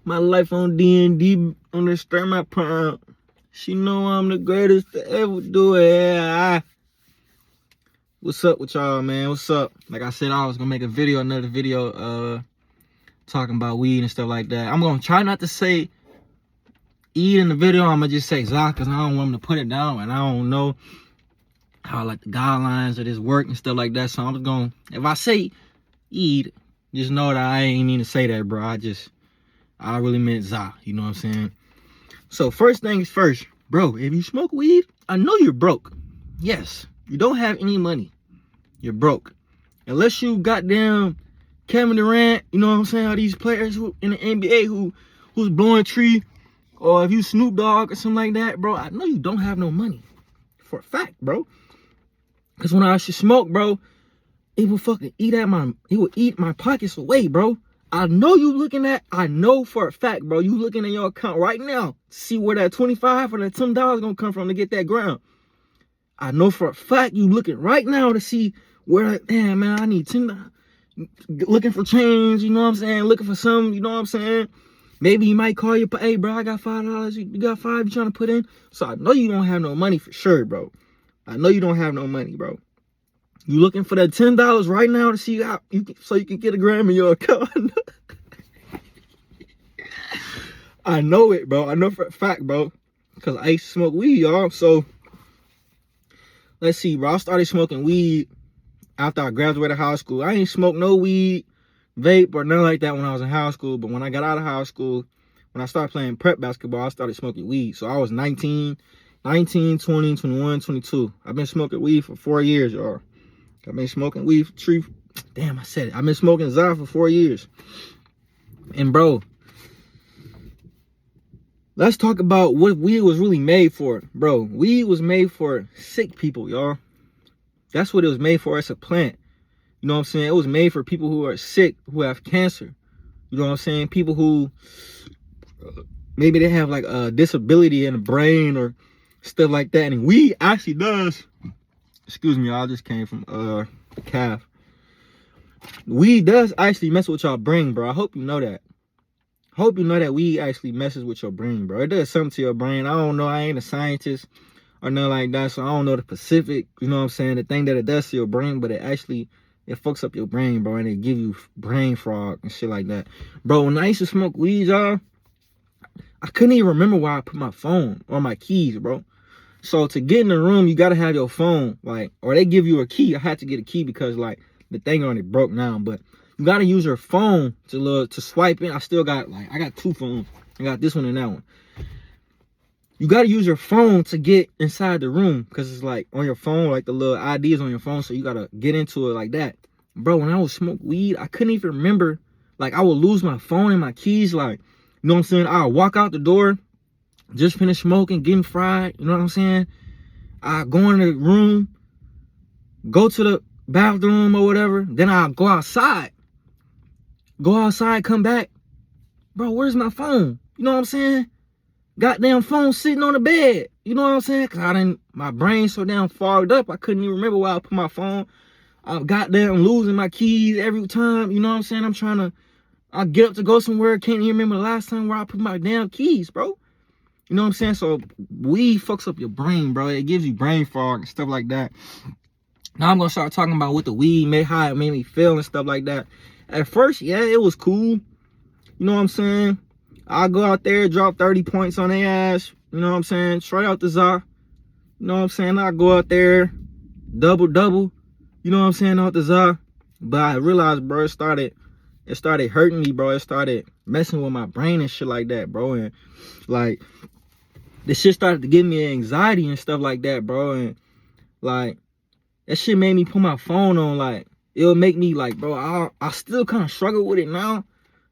My life on D&D, understand my prime. She know I'm the greatest to ever do it. Yeah. What's up with y'all, man? What's up? Like I said, I was gonna make another video, talking about weed and stuff like that. I'm gonna try not to say eat in the video. I'm gonna just say Zah, because I don't want him to put it down, and I don't know how like the guidelines of this work and stuff like that. So I'm just gonna, if I say eat, just know that I ain't mean to say that, bro. I really meant Zah. You know what I'm saying? So first things first, bro. If you smoke weed, I know you're broke. Yes, you don't have any money. You're broke. Unless you goddamn Kevin Durant, you know what I'm saying? All these players who in the NBA who's blowing tree, or if you Snoop Dogg or something like that, bro, I know you don't have no money. For a fact, bro. Because when I used to smoke, bro, it would fucking eat my pockets away, bro. I know for a fact, bro, you looking at your account right now, see where that 25 or that $10 gonna come from to get that ground. I know for a fact you looking right now to see where, damn, man, I need $10. Looking for change, you know what I'm saying? Looking for something, you know what I'm saying? Maybe you might call you, hey, bro, I got $5. You got $5 you trying to put in? So I know you don't have no money for sure, bro. I know you don't have no money, bro. You looking for that $10 right now to see how so you can get a gram in your account. I know it, bro. I know for a fact, bro. Because I used to smoke weed, y'all. So let's see, bro. I started smoking weed after I graduated high school. I ain't smoked no weed, vape, or nothing like that when I was in high school. But when I got out of high school, when I started playing prep basketball, I started smoking weed. So I was 19, 20, 21, 22. I've been smoking weed for 4 years, y'all. I've been smoking weed for damn, I said it. I've been smoking Zah for 4 years. And bro, let's talk about what weed was really made for. Bro, weed was made for sick people, y'all. That's what it was made for. It's a plant. You know what I'm saying? It was made for people who are sick, who have cancer. You know what I'm saying? People who maybe they have like a disability in the brain or stuff like that. And weed actually does. Excuse me, I just came from the calf. Weed does actually mess with your brain, bro. I hope you know that. Hope you know that weed actually messes with your brain, bro. It does something to your brain. I don't know. I ain't a scientist or nothing like that, so I don't know the specific, you know what I'm saying, the thing that it does to your brain, but it fucks up your brain, bro, and it give you brain fog and shit like that. Bro, when I used to smoke weed, y'all, I couldn't even remember where I put my phone or my keys, bro. So to get in the room, you gotta have your phone, like, or they give you a key. I had to get a key because like the thing on it broke now, but you gotta use your phone to swipe in. I still got I got two phones. I got this one and that one. You gotta use your phone to get inside the room because it's like on your phone, like the little ID is on your phone, so you gotta get into it like that. Bro, when I would smoke weed, I couldn't even remember. Like I would lose my phone and my keys. Like, you know what I'm saying? I'll walk out the door, just finished smoking, getting fried, you know what I'm saying? I go in the room, go to the bathroom or whatever, then I'll go outside, come back. Bro, where's my phone? You know what I'm saying? Goddamn phone sitting on the bed. You know what I'm saying? Cause my brain so damn fogged up, I couldn't even remember where I put my phone. I'm goddamn losing my keys every time, you know what I'm saying? I get up to go somewhere, can't even remember the last time where I put my damn keys, bro. You know what I'm saying? So weed fucks up your brain, bro. It gives you brain fog and stuff like that. Now I'm gonna start talking about what the weed made, how it made me feel and stuff like that. At first, yeah, it was cool. You know what I'm saying? I'll go out there, drop 30 points on their ass. You know what I'm saying? Straight out the Zah. You know what I'm saying? I'll go out there, double. You know what I'm saying? Out the Zah. But I realized, bro, it started hurting me, bro. It started messing with my brain and shit like that, bro. And like, this shit started to give me anxiety and stuff like that, bro. And like, that shit made me put my phone on. Like, it'll make me like, bro, I still kind of struggle with it now.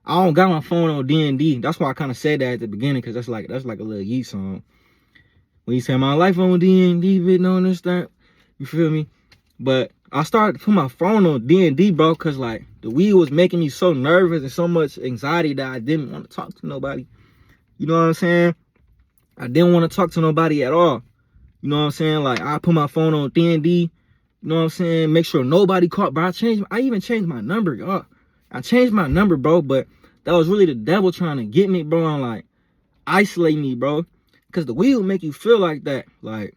I don't got my phone on D&D. That's why I kind of said that at the beginning, because that's like a little Yeet song. When you say my life on D&D, bitch, don't understand. You feel me? But I started to put my phone on D&D, bro, because like the weed was making me so nervous and so much anxiety that I didn't want to talk to nobody. You know what I'm saying? I didn't want to talk to nobody at all. You know what I'm saying? Like, I put my phone on D&D. You know what I'm saying? Make sure nobody caught. But I even changed my number, y'all. I changed my number, bro, but that was really the devil trying to get me, bro, and like isolate me, bro. Cause the weed will make you feel like that. Like,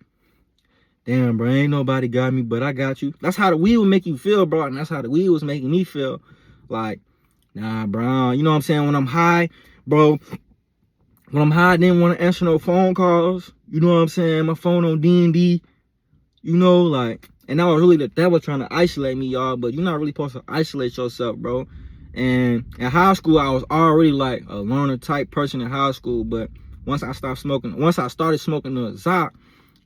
damn, bro, ain't nobody got me, but I got you. That's how the weed will make you feel, bro. And that's how the weed was making me feel. Like, nah, bro. You know what I'm saying? When I'm high, bro, when I'm high, I didn't want to answer no phone calls. You know what I'm saying? My phone on D&D. You know, like, and that was really the devil trying to isolate me, y'all. But you're not really supposed to isolate yourself, bro. And in high school, I was already like a loner type person in high school. But once I started smoking the Zot,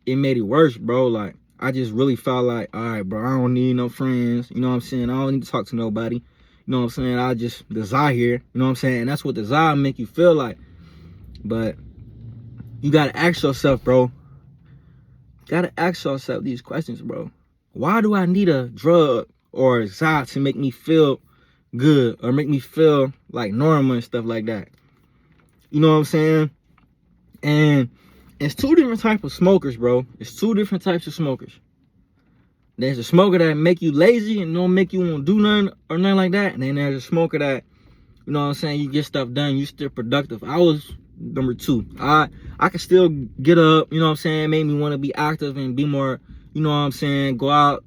it made it worse, bro. Like, I just really felt like, all right, bro, I don't need no friends. You know what I'm saying? I don't need to talk to nobody. You know what I'm saying? The Zot here. You know what I'm saying? And that's what the Zot make you feel like. But you gotta ask yourself, bro. Gotta ask yourself these questions, bro. Why do I need a drug or a Zot to make me feel good or make me feel like normal and stuff like that? You know what I'm saying? And it's two different types of smokers, bro. It's two different types of smokers. There's a smoker that make you lazy and don't make you want to do nothing or nothing like that. And then there's a smoker that, you know what I'm saying, you get stuff done, you still productive. I was number two. I could still get up, you know what I'm saying, made me want to be active and be more, you know what I'm saying, go out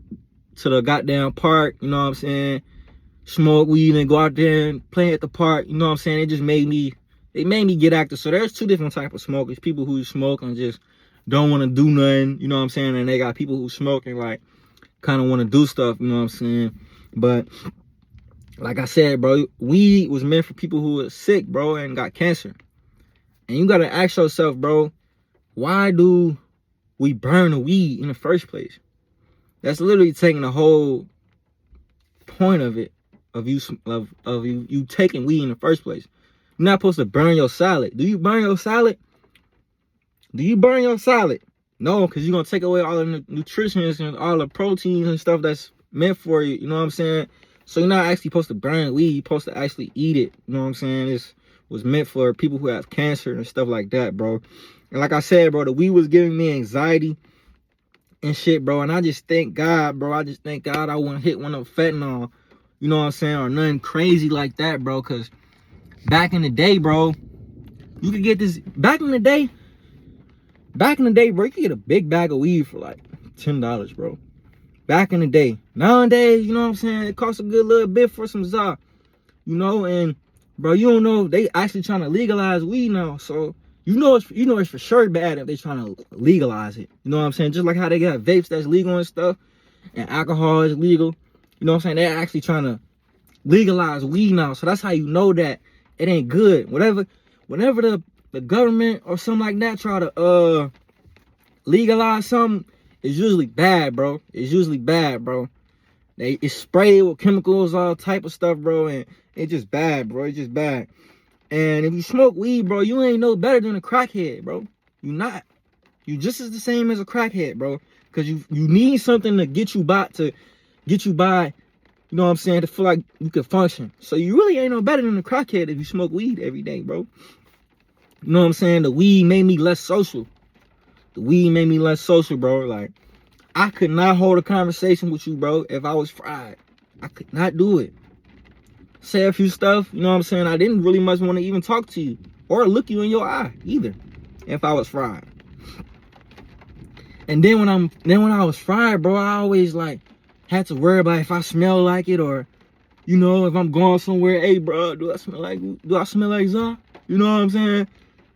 to the goddamn park, you know what I'm saying, smoke weed and go out there and play at the park, you know what I'm saying. It made me get active. So there's two different types of smokers. People who smoke and just don't want to do nothing, you know what I'm saying, and they got people who smoke and like kind of want to do stuff, you know what I'm saying. But like I said, bro, weed was meant for people who are sick, bro, and got cancer. And you gotta ask yourself, bro, why do we burn the weed in the first place? That's literally taking the whole point of it, of you taking weed in the first place. You're not supposed to burn your salad. Do you burn your salad? Do you burn your salad? No, because you're gonna take away all the nutrition and all the proteins and stuff that's meant for you. You know what I'm saying? So you're not actually supposed to burn weed. You're supposed to actually eat it. You know what I'm saying? It's was meant for people who have cancer and stuff like that, bro. And like I said, bro, the weed was giving me anxiety and shit, bro. And I just thank God, bro. I just thank God I wouldn't hit one of fentanyl, you know what I'm saying, or nothing crazy like that, bro. Because back in the day, bro, you could get this. Back in the day, bro, you could get a big bag of weed for like $10, bro. Back in the day. Nowadays, you know what I'm saying, it costs a good little bit for some Zot, you know. And bro, you don't know, they actually trying to legalize weed now. So you know it's for sure bad if they trying to legalize it. You know what I'm saying? Just like how they got vapes that's legal and stuff, and alcohol is legal. You know what I'm saying? They're actually trying to legalize weed now. So that's how you know that it ain't good. Whenever the government or something like that try to legalize something, it's usually bad, bro. It's usually bad, bro. It's sprayed with chemicals, all type of stuff, bro, and it's just bad, bro. It's just bad. And if you smoke weed, bro, you ain't no better than a crackhead, bro. You not. You just as the same as a crackhead, bro. Because you need something to get you by, you know what I'm saying, to feel like you can function. So you really ain't no better than a crackhead if you smoke weed every day, bro. You know what I'm saying? The weed made me less social. Bro. Like, I could not hold a conversation with you, bro, if I was fried. I could not do it. Say a few stuff, you know what I'm saying? I didn't really much want to even talk to you or look you in your eye either if I was fried. And then when I was fried, bro, I always like had to worry about if I smell like it, or, you know, if I'm going somewhere, hey, bro, do I smell like Zah? You know what I'm saying?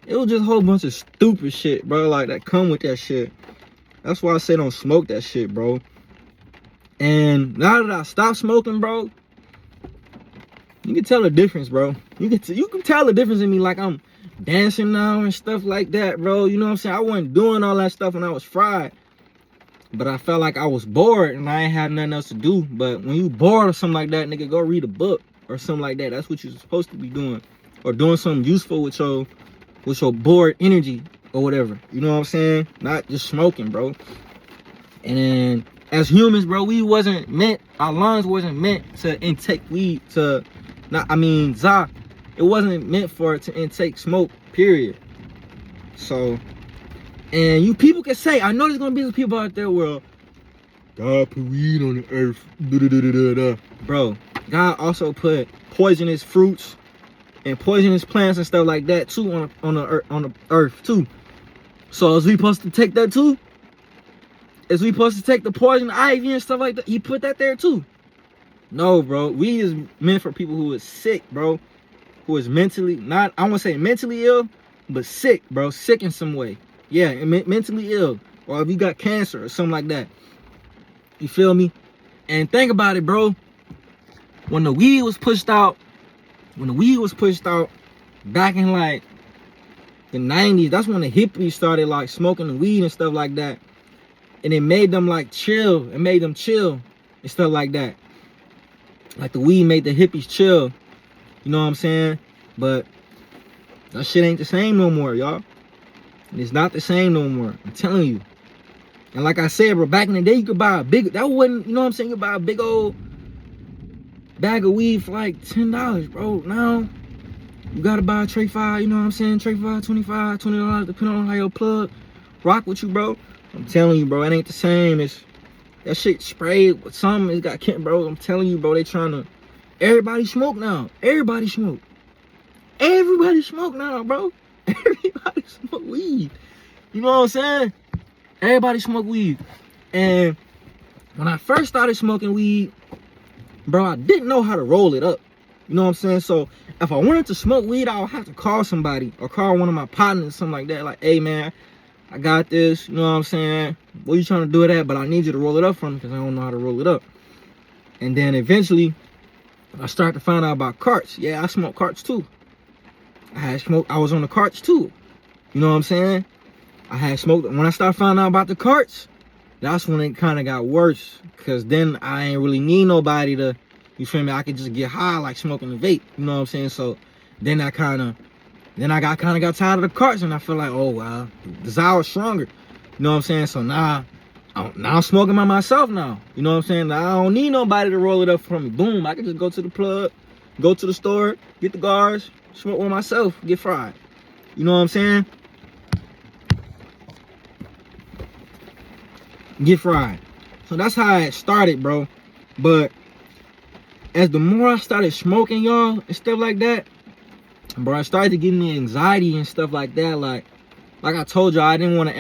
It was just a whole bunch of stupid shit, bro, like that come with that shit. That's why I say don't smoke that shit, bro. And now that I stopped smoking, bro, you can tell the difference, bro. You can tell the difference in me, like I'm dancing now and stuff like that, bro. You know what I'm saying? I wasn't doing all that stuff when I was fried. But I felt like I was bored and I ain't had nothing else to do. But when you bored or something like that, nigga, go read a book or something like that. That's what you're supposed to be doing. Or doing something useful with your bored energy or whatever. You know what I'm saying? Not just smoking, bro. And then as humans, bro, our lungs wasn't meant to intake weed Zah. It wasn't meant for it to intake smoke, period. So, and you people can say, I know there's gonna be some people out there where God put weed on the earth. Bro, God also put poisonous fruits and poisonous plants and stuff like that too on the earth too. So is we supposed to take that too? Is we supposed to take the poison ivy and stuff like that? He put that there too. No, bro. Weed is meant for people who is sick, bro. Who is mentally, not, I won't say mentally ill, but sick, bro. Sick in some way. Yeah, mentally ill. Or if you got cancer or something like that. You feel me? And think about it, bro. When the weed was pushed out back in like the 90s, that's when the hippies started like smoking the weed and stuff like that. And it made them like chill. It made them chill and stuff like that. Like the weed made the hippies chill. You know what I'm saying? But that shit ain't the same no more, y'all. It's not the same no more. I'm telling you. And like I said, bro, back in the day, you could buy a big, that wasn't, you know what I'm saying? You could buy a big old bag of weed for like $10, bro. Now, you gotta buy a tray 5, you know what I'm saying? Tray 5, $25, $20, depending on how your plug rock with you, bro. I'm telling you, bro, it ain't the same. It's that shit sprayed with something. It's got Kent, bro. I'm telling you, bro, they trying to, everybody smoke now. Everybody smoke. Everybody smoke now, bro. Everybody smoke weed. You know what I'm saying? Everybody smoke weed. And when I first started smoking weed, bro, I didn't know how to roll it up. You know what I'm saying? So if I wanted to smoke weed, I would have to call somebody or call one of my partners or something like that. Like, hey, man, I got this. You know what I'm saying? What you trying to do with that? But I need you to roll it up for me because I don't know how to roll it up. And then eventually, I started to find out about carts. Yeah, I smoke carts too. I was on the carts too. You know what I'm saying? I had smoked. When I started finding out about the carts, that's when it kind of got worse. Because then I ain't really need nobody to, you feel me? I could just get high like smoking a vape. You know what I'm saying? So then I kind of got tired of the carts. And I feel like, oh, wow, desire was stronger. You know what I'm saying? So now I'm smoking by myself now. You know what I'm saying? Now I don't need nobody to roll it up for me. Boom, I can just go to the plug, go to the store, get the guards, smoke with myself, get fried. You know what I'm saying? Get fried. So that's how it started, bro. But as the more I started smoking, y'all, and stuff like that, bro, I started to get me anxiety and stuff like that. Like I told y'all, I don't want to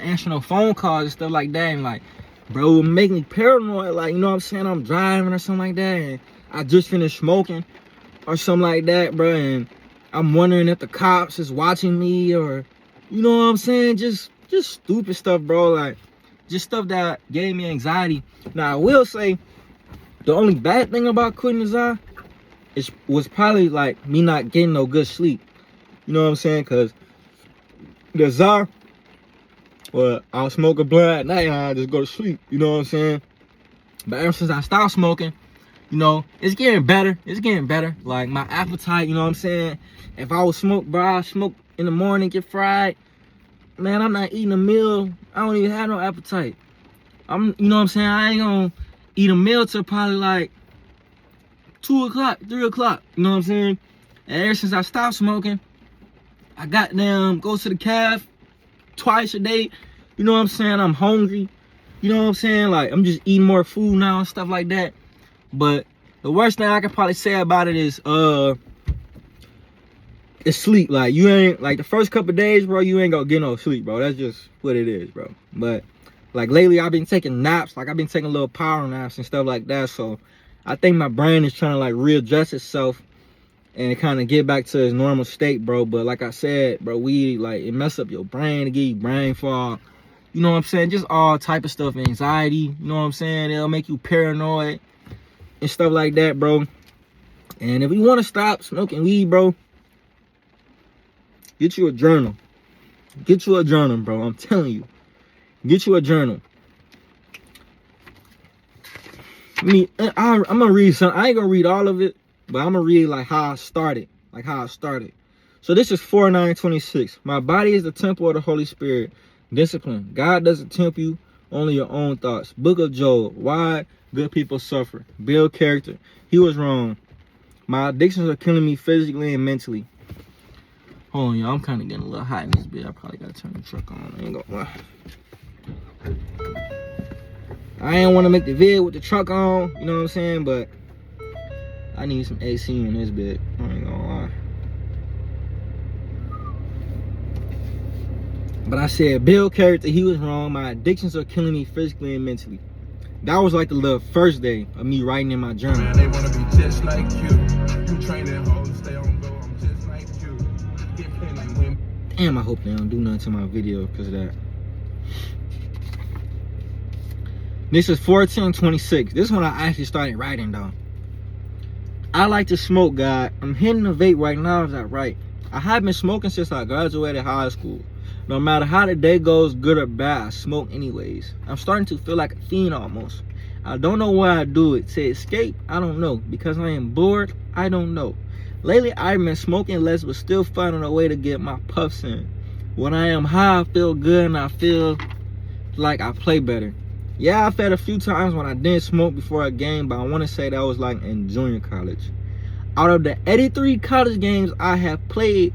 answer no phone calls and stuff like that. And like, bro, it would make me paranoid. Like, you know what I'm saying? I'm driving or something like that, and I just finished smoking or something like that, bro. And I'm wondering if the cops is watching me or, you know what I'm saying? Just stupid stuff, bro. Like, just stuff that gave me anxiety. Now, I will say, the only bad thing about quitting the Zah was probably like me not getting no good sleep. You know what I'm saying? Because the Zah, well, I'll smoke a blunt at night and I'll just go to sleep. You know what I'm saying? But ever since I stopped smoking, you know, it's getting better. It's getting better. Like, my appetite, you know what I'm saying? If I would smoke, bro, I smoke in the morning, get fried. Man, I'm not eating a meal. I don't even have no appetite. You know what I'm saying? I ain't gonna eat a meal till probably like 2 o'clock, 3 o'clock. You know what I'm saying? And ever since I stopped smoking, I goddamn go to the calf twice a day. You know what I'm saying? I'm hungry. You know what I'm saying? Like, I'm just eating more food now and stuff like that. But the worst thing I could probably say about it is it's sleep. Like, you ain't, like, the first couple of days, bro, you ain't gonna get no sleep, bro. That's just what it is, bro. But like lately, I've been taking naps. Like, I've been taking little power naps and stuff like that. So I think my brain is trying to like readjust itself and kind of get back to its normal state, bro. But like I said, bro, weed, like, it mess up your brain, it give you brain fog. You know what I'm saying? Just all type of stuff, anxiety. You know what I'm saying? It'll make you paranoid and stuff like that, bro. And if you want to stop smoking weed, bro, get you a journal. Get you a journal, bro. I'm telling you. Get you a journal. I'm gonna read some. I ain't gonna read all of it, but I'm gonna read like how I started. Like how I started. So this is 4:9:26. My body is the temple of the Holy Spirit. Discipline. God doesn't tempt you, only your own thoughts. Book of Job. Why good people suffer. Build character. He was wrong. My addictions are killing me physically and mentally. Hold on, y'all. I'm kind of getting a little hot in this bit. I probably gotta turn the truck on. I ain't gonna lie. I ain't want to make the vid with the truck on, you know what I'm saying? But I need some AC in this bit. I ain't gonna lie. But I said, Bill character, he was wrong. My addictions are killing me physically and mentally. That was like the little first day of me writing in my journal. Man, they wanna be just like you. You training hard to stay on go. I'm just like you. Get paid like when. Damn, I hope they don't do nothing to my video because of that. This is 4/10/26. This is when I actually started writing though. I like to smoke, God. I'm hitting the vape right now as I write. I have been smoking since I graduated high school. No matter how the day goes, good or bad, I smoke anyways. I'm starting to feel like a fiend almost. I don't know why I do it. To escape, I don't know. Because I am bored, I don't know. Lately, I've been smoking less, but still finding a way to get my puffs in. When I am high, I feel good and I feel like I play better. Yeah, I've had a few times when I didn't smoke before a game, but I want to say that was like in junior college. Out of the 83 college games I have played,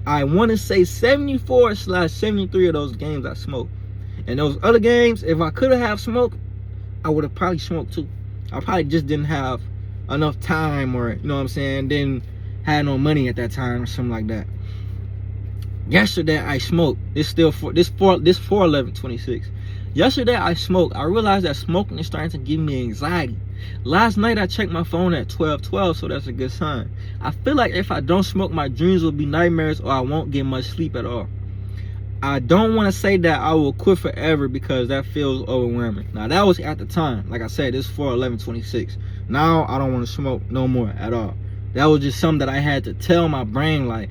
I want to say 74/73 of those games I smoked. And those other games, if I could have smoked, I would have probably smoked too. I probably just didn't have enough time, or you know what I'm saying, didn't have no money at that time or something like that. Yesterday I smoked. This 4/11/26. Yesterday I smoked. I realized that smoking is starting to give me anxiety. Last night I checked my phone at 12:12, so that's a good sign. I feel like if I don't smoke, my dreams will be nightmares or I won't get much sleep at all. I don't want to say that I will quit forever because that feels overwhelming. Now that was at the time. Like I said, this is 4/11/26. Now I don't want to smoke no more at all. That was just something that I had to tell my brain, like,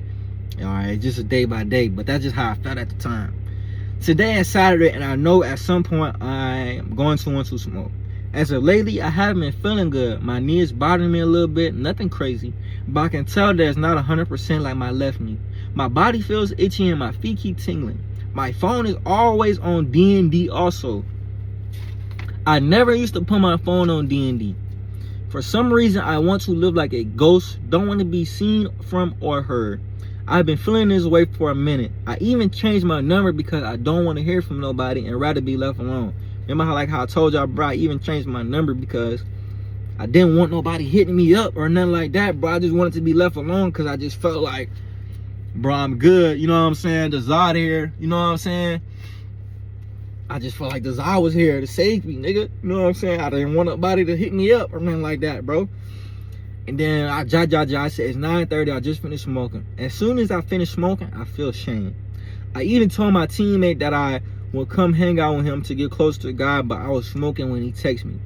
all right, just a day by day. But that's just how I felt at the time. Today is Saturday, and I know at some point I am going to want to smoke. As of lately, I haven't been feeling good. My knee is bothering me a little bit, nothing crazy, but I can tell that it's not 100% like my left knee. My body feels itchy and my feet keep tingling. My phone is always on D&D also. I never used to put my phone on D&D. For some reason, I want to live like a ghost, don't want to be seen from or heard. I've been feeling this way for a minute. I even changed my number because I don't want to hear from nobody and rather be left alone. Remember how I told y'all, bro, I even changed my number because I didn't want nobody hitting me up or nothing like that, bro. I just wanted to be left alone because I just felt like, bro, I'm good. You know what I'm saying? The Zod here. You know what I'm saying? I just felt like the Zod was here to save me, nigga. You know what I'm saying? I didn't want nobody to hit me up or nothing like that, bro. And then I said, it's 9:30, I just finished smoking. As soon as I finished smoking, I feel shame. I even told my teammate that I would come hang out with him to get close to God, but I was smoking when he texted me.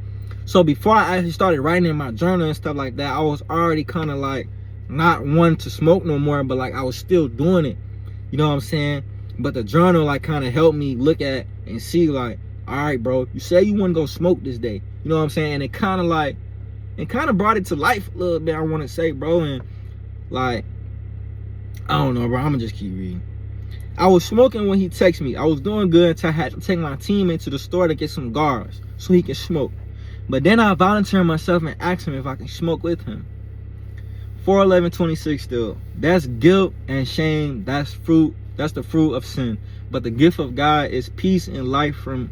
So before I actually started writing in my journal and stuff like that, I was already kind of like not wanting to smoke no more, but like I was still doing it. You know what I'm saying? But the journal like kind of helped me look at and see like, all right, bro, you say you want to go smoke this day. You know what I'm saying? And it kind of brought it to life a little bit, I want to say, bro. And like, I don't know, bro, I'm gonna just keep reading. I was smoking when he texted me. I was doing good until I had to take my teammate to the store to get some cigars so he can smoke. But then I volunteered myself and asked him if I can smoke with him. 4/11/26 still. That's guilt and shame. That's the fruit of sin. But the gift of God is peace and life free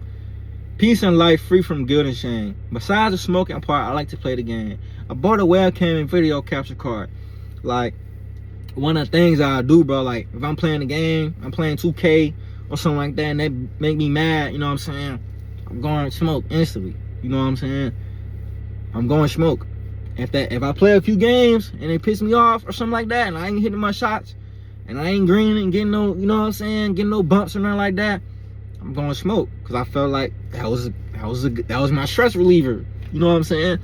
from guilt and shame. Besides the smoking part, I like to play the game. I bought a webcam and video capture card. Like, one of the things I do, bro, like if I'm playing the game, I'm playing 2K or something like that, and they make me mad, you know what I'm saying? I'm going to smoke instantly. You know what I'm saying? I'm going to smoke. If I play a few games and they piss me off or something like that, and I ain't hitting my shots, and I ain't greening and getting no, you know what I'm saying, getting no bumps or nothing like that, I'm going to smoke because I felt like that was my stress reliever. You know what I'm saying?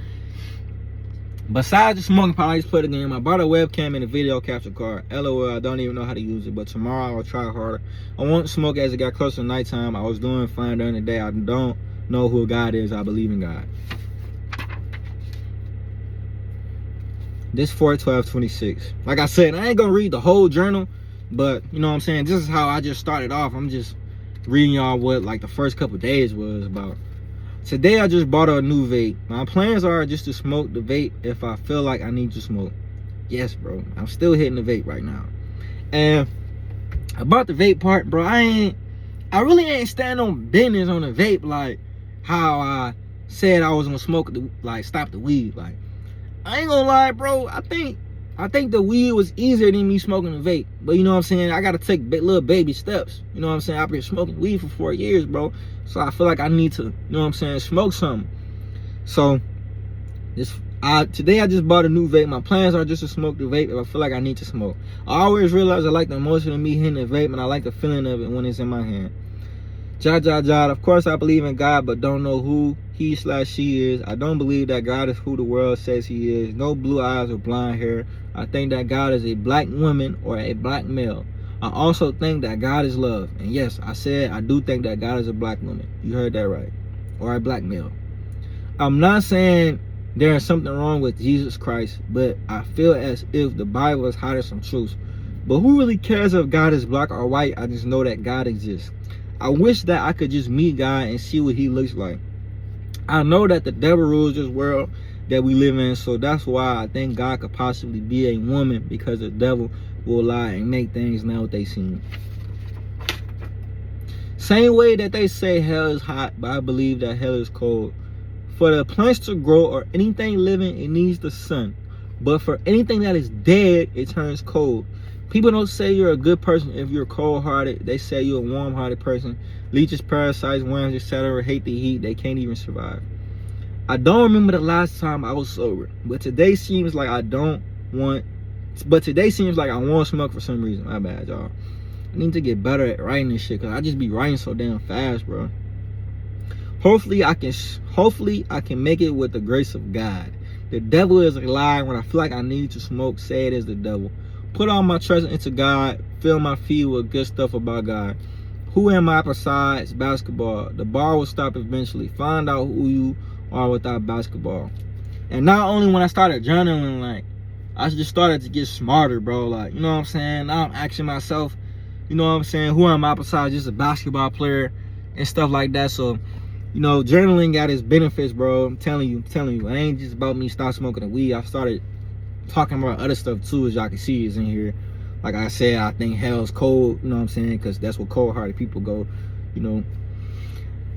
Besides the smoking part, I just play the game. I bought a webcam and a video capture card. LOL, I don't even know how to use it, but tomorrow I'll try harder. I won't smoke as it got closer to nighttime. I was doing fine during the day. I don't know who God is. I believe in God. This 4/12/26. Like I said, I ain't gonna read the whole journal, but you know what I'm saying? This is how I just started off. I'm just reading y'all what like the first couple days was about. Today I just bought a new vape. My plans are just to smoke the vape if I feel like I need to smoke. Yes, bro. I'm still hitting the vape right now. And about the vape part, bro, I really ain't standing on business on the vape like how I said I was gonna smoke stop the weed. Like, I ain't gonna lie, bro. I think I think the weed was easier than me smoking a vape. But you know what I'm saying? I got to take little baby steps. You know what I'm saying? I've been smoking weed for 4 years, bro. So I feel like I need to, you know what I'm saying, smoke something. So today I just bought a new vape. My plans are just to smoke the vape if I feel like I need to smoke. I always realize I like the emotion of me hitting the vape, and I like the feeling of it when it's in my hand. Of course I believe in God, but don't know who he/she is. I don't believe that God is who the world says he is. No blue eyes or blonde hair. I think that God is a black woman or a black male. I also think that God is love. And yes, I said I do think that God is a black woman. You heard that right. Or a black male. I'm not saying there is something wrong with Jesus Christ, but I feel as if the Bible is hiding some truths. But who really cares if God is black or white? I just know that God exists. I wish that I could just meet God and see what he looks like. I know that the devil rules this world that we live in, so that's why I think God could possibly be a woman, because the devil will lie and make things not what they seem. Same way that they say hell is hot, but I believe that hell is cold. For the plants to grow or anything living, it needs the sun. But for anything that is dead, it turns cold. People don't say you're a good person if you're cold-hearted. They say you're a warm-hearted person. Leeches, parasites, worms, etc. hate the heat. They can't even survive. I don't remember the last time I was sober, but today seems like I want to smoke for some reason. My bad, y'all. I need to get better at writing this shit, because I just be writing so damn fast, bro. Hopefully I can make it with the grace of God. The devil is a lie. When I feel like I need to smoke, say it is the devil. Put all my trust into God. Fill my feet with good stuff about God. Who am I besides basketball? The ball will stop eventually. Find out who you are without basketball. And not only when I started journaling, like, I just started to get smarter, bro. Like, you know what I'm saying? Now I'm asking myself, you know what I'm saying, who am I besides just a basketball player and stuff like that. So, you know, journaling got its benefits, bro. I'm telling you. It ain't just about me stop smoking the weed. I started talking about other stuff too, as y'all can see is in here. Like I said, I think hell's cold, you know what I'm saying, because that's where cold-hearted people go, you know.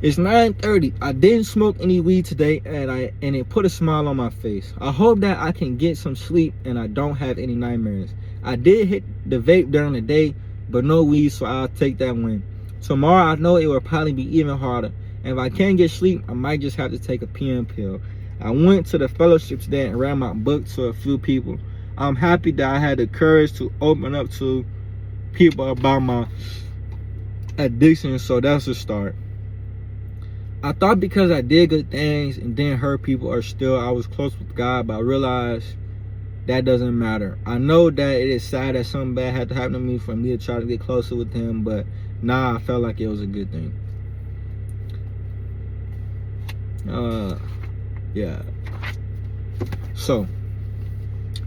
It's 9:30. I didn't smoke any weed today, and it put a smile on my face. I hope that I can get some sleep and I don't have any nightmares. I did hit the vape during the day, but no weed, so I'll take that win. Tomorrow I know it will probably be even harder, and if I can't get sleep, I might just have to take a PM pill. I went to the fellowship today and read my book to a few people. I'm happy that I had the courage to open up to people about my addiction, so that's a start. I thought because I did good things and didn't hurt people or still I was close with God, but I realized that doesn't matter. I know that it is sad that something bad had to happen to me for me to try to get closer with him, but nah, I felt like it was a good thing. Yeah. So,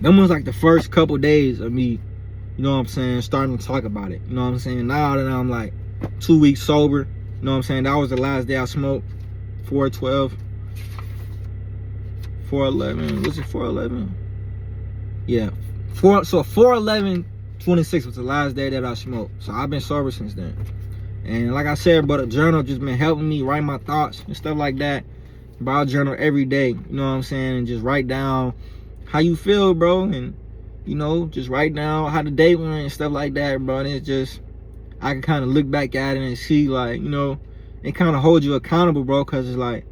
that was like the first couple days of me, you know what I'm saying, starting to talk about it. You know what I'm saying? Now that I'm like 2 weeks sober, you know what I'm saying? That was the last day I smoked. 4/12. 4/11. Was it 4/11? Yeah. 4/11/26 was the last day that I smoked. So I've been sober since then. And like I said, but a journal just been helping me write my thoughts and stuff like that. But I'll journal every day, you know what I'm saying? And just write down how you feel, bro. And, you know, just write down how the day went and stuff like that, bro. And it's just, I can kind of look back at it and see, like, you know, it kind of holds you accountable, bro. Because it's like,